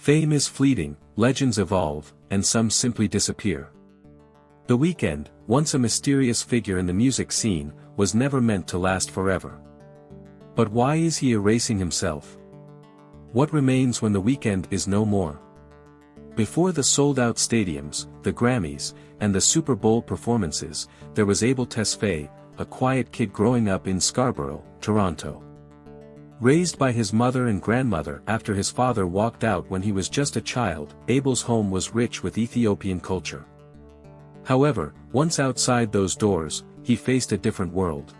Fame is fleeting, legends evolve, and some simply disappear. The Weeknd, once a mysterious figure in the music scene, was never meant to last forever. But why is he erasing himself? What remains when the Weeknd is no more? Before the sold-out stadiums, the Grammys, and the Super Bowl performances, there was Abel Tesfaye, a quiet kid growing up in Scarborough, Toronto. Raised by his mother and grandmother after his father walked out when he was just a child, Abel's home was rich with Ethiopian culture. However, once outside those doors, he faced a different world.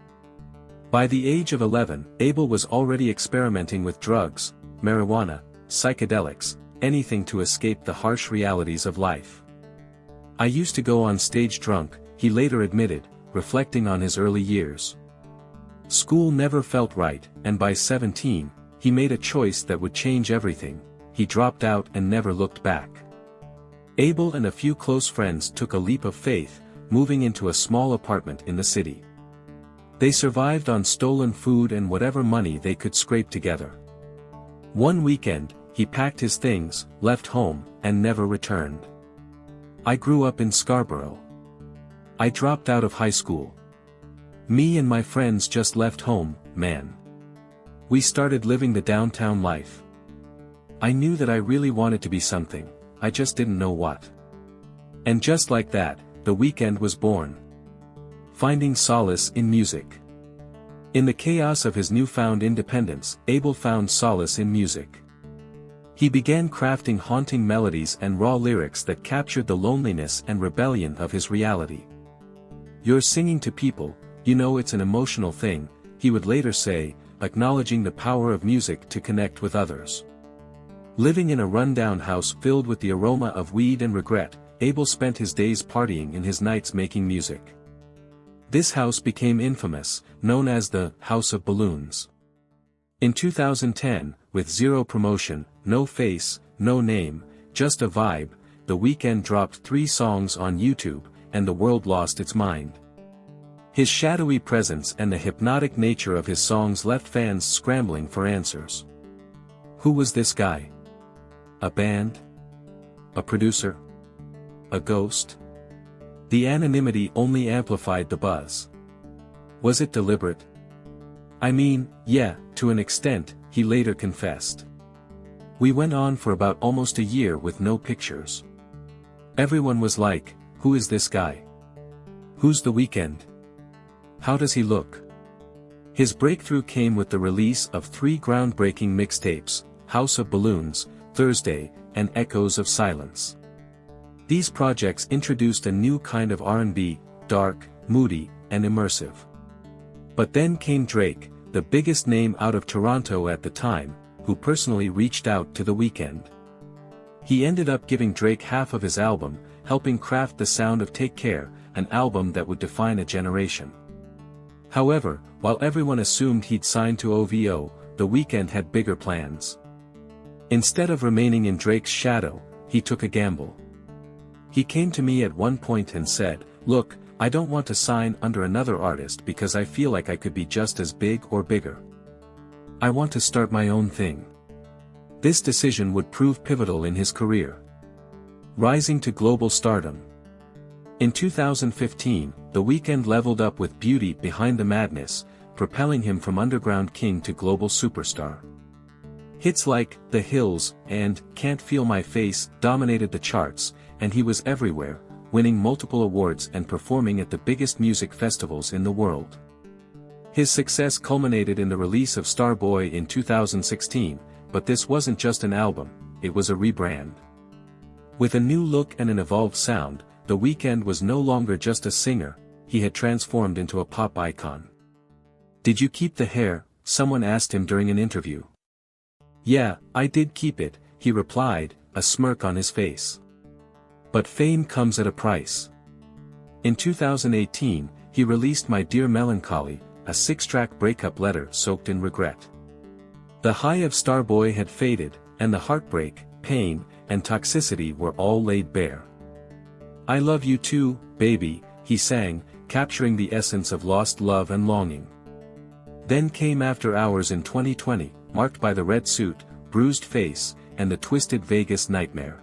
By the age of 11, Abel was already experimenting with drugs, marijuana, psychedelics, anything to escape the harsh realities of life. "I used to go on stage drunk," he later admitted, reflecting on his early years. School never felt right, and by 17, he made a choice that would change everything. He dropped out and never looked back. Abel and a few close friends took a leap of faith, moving into a small apartment in the city. They survived on stolen food and whatever money they could scrape together. One weekend, he packed his things, left home, and never returned. "I grew up in Scarborough. I dropped out of high school. Me and my friends just left home, man. We started living the downtown life. I knew that I really wanted to be something, I just didn't know what." And just like that, the Weeknd was born. Finding solace in music. In the chaos of his newfound independence, Abel found solace in music. He began crafting haunting melodies and raw lyrics that captured the loneliness and rebellion of his reality. "You're singing to people, you know it's an emotional thing," he would later say, acknowledging the power of music to connect with others. Living in a rundown house filled with the aroma of weed and regret, Abel spent his days partying and his nights making music. This house became infamous, known as the House of Balloons. In 2010, with zero promotion, no face, no name, just a vibe, the Weeknd dropped 3 songs on YouTube, and the world lost its mind. His shadowy presence and the hypnotic nature of his songs left fans scrambling for answers. Who was this guy? A band? A producer? A ghost? The anonymity only amplified the buzz. Was it deliberate? "I mean, yeah, to an extent," he later confessed. "We went on for about almost a year with no pictures. Everyone was like, who is this guy? Who's the Weeknd? How does he look?" His breakthrough came with the release of 3 groundbreaking mixtapes, House of Balloons, Thursday, and Echoes of Silence. These projects introduced a new kind of R&B, dark, moody, and immersive. But then came Drake, the biggest name out of Toronto at the time, who personally reached out to the Weeknd. He ended up giving Drake half of his album, helping craft the sound of Take Care, an album that would define a generation. However, while everyone assumed he'd signed to OVO, the Weeknd had bigger plans. Instead of remaining in Drake's shadow, he took a gamble. He came to me at one point and said, "Look, I don't want to sign under another artist because I feel like I could be just as big or bigger. I want to start my own thing." This decision would prove pivotal in his career. Rising to global stardom. In 2015, the Weeknd leveled up with Beauty Behind the Madness, propelling him from underground king to global superstar. Hits like The Hills and Can't Feel My Face dominated the charts, and he was everywhere, winning multiple awards and performing at the biggest music festivals in the world. His success culminated in the release of Starboy in 2016, but this wasn't just an album, it was a rebrand. With a new look and an evolved sound, the Weeknd was no longer just a singer, he had transformed into a pop icon. "Did you keep the hair?" someone asked him during an interview. "Yeah, I did keep it," he replied, a smirk on his face. But fame comes at a price. In 2018, he released My Dear Melancholy, a 6-track breakup letter soaked in regret. The high of Starboy had faded, and the heartbreak, pain, and toxicity were all laid bare. "I love you too, baby," he sang, capturing the essence of lost love and longing. Then came After Hours in 2020, marked by the red suit, bruised face, and the Twisted Vegas Nightmare.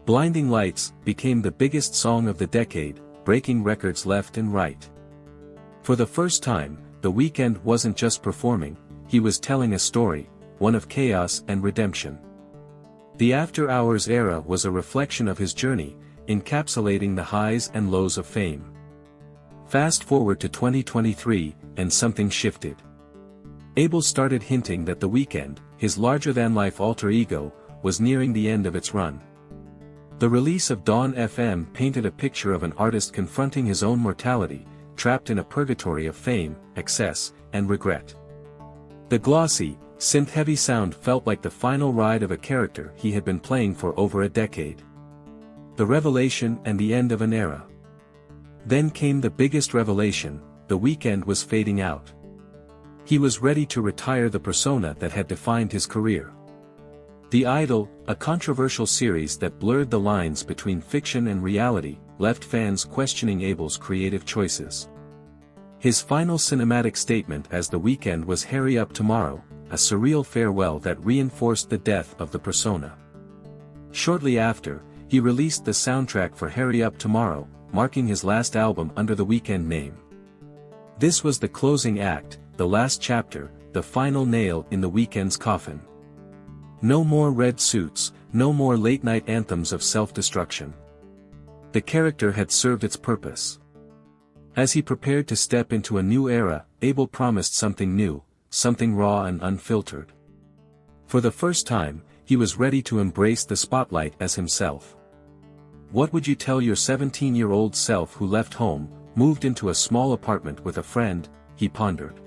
Blinding Lights became the biggest song of the decade, breaking records left and right. For the first time, The Weeknd wasn't just performing, he was telling a story, one of chaos and redemption. The After Hours era was a reflection of his journey, encapsulating the highs and lows of fame. Fast forward to 2023, and something shifted. Abel started hinting that The Weeknd, his larger-than-life alter ego, was nearing the end of its run. The release of Dawn FM painted a picture of an artist confronting his own mortality, trapped in a purgatory of fame, excess, and regret. The glossy, synth-heavy sound felt like the final ride of a character he had been playing for over a decade. The revelation and the end of an era. Then came the biggest revelation: The Weeknd was fading out. He was ready to retire the persona that had defined his career. The Idol, a controversial series that blurred the lines between fiction and reality, left fans questioning Abel's creative choices. His final cinematic statement as The Weeknd was "Hurry Up Tomorrow," a surreal farewell that reinforced the death of the persona. Shortly after, he released the soundtrack for Hurry Up Tomorrow, marking his last album under the Weeknd name. This was the closing act, the last chapter, the final nail in the Weeknd's coffin. No more red suits, no more late-night anthems of self-destruction. The character had served its purpose. As he prepared to step into a new era, Abel promised something new, something raw and unfiltered. For the first time, he was ready to embrace the spotlight as himself. What would you tell your 17-year-old self who left home, moved into a small apartment with a friend? He pondered.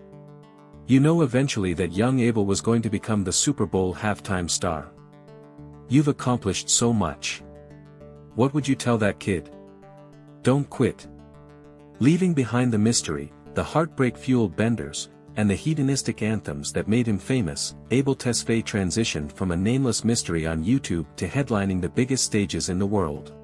You know eventually that young Abel was going to become the Super Bowl halftime star. You've accomplished so much. What would you tell that kid? Don't quit. Leaving behind the mystery, the heartbreak-fueled benders, and the hedonistic anthems that made him famous, Abel Tesfaye transitioned from a nameless mystery on YouTube to headlining the biggest stages in the world.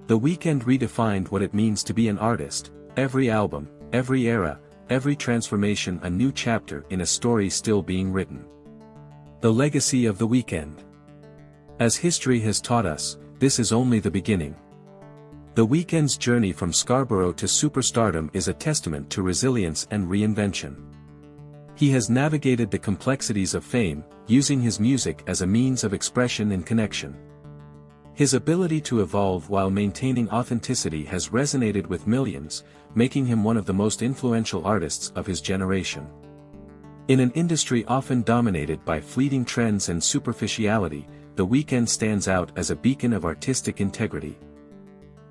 The Weeknd redefined what it means to be an artist: every album, every era, every transformation a new chapter in a story still being written. The legacy of The Weeknd. As history has taught us, this is only the beginning. The Weeknd's journey from Scarborough to superstardom is a testament to resilience and reinvention. He has navigated the complexities of fame, using his music as a means of expression and connection. His ability to evolve while maintaining authenticity has resonated with millions, making him one of the most influential artists of his generation. In an industry often dominated by fleeting trends and superficiality, The Weeknd stands out as a beacon of artistic integrity.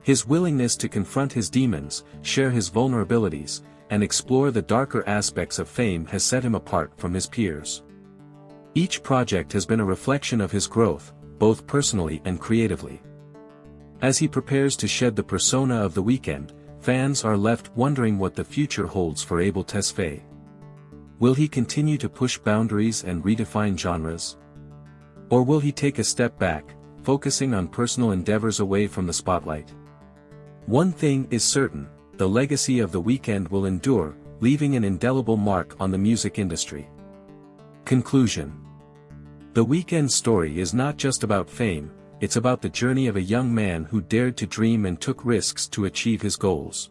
His willingness to confront his demons, share his vulnerabilities, and explore the darker aspects of fame has set him apart from his peers. Each project has been a reflection of his growth, both personally and creatively. As he prepares to shed the persona of The Weeknd, fans are left wondering what the future holds for Abel Tesfaye. Will he continue to push boundaries and redefine genres? Or will he take a step back, focusing on personal endeavors away from the spotlight? One thing is certain: the legacy of The Weeknd will endure, leaving an indelible mark on the music industry. Conclusion. The Weeknd's story is not just about fame, it's about the journey of a young man who dared to dream and took risks to achieve his goals.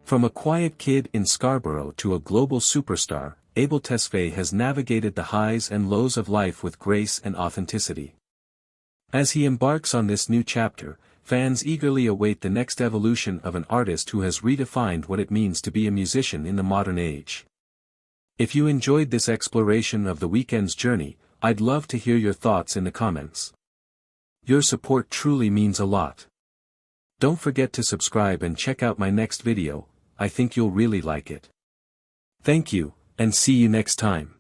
From a quiet kid in Scarborough to a global superstar, Abel Tesfaye has navigated the highs and lows of life with grace and authenticity. As he embarks on this new chapter, fans eagerly await the next evolution of an artist who has redefined what it means to be a musician in the modern age. If you enjoyed this exploration of The Weeknd's journey, I'd love to hear your thoughts in the comments. Your support truly means a lot. Don't forget to subscribe and check out my next video, I think you'll really like it. Thank you, and see you next time.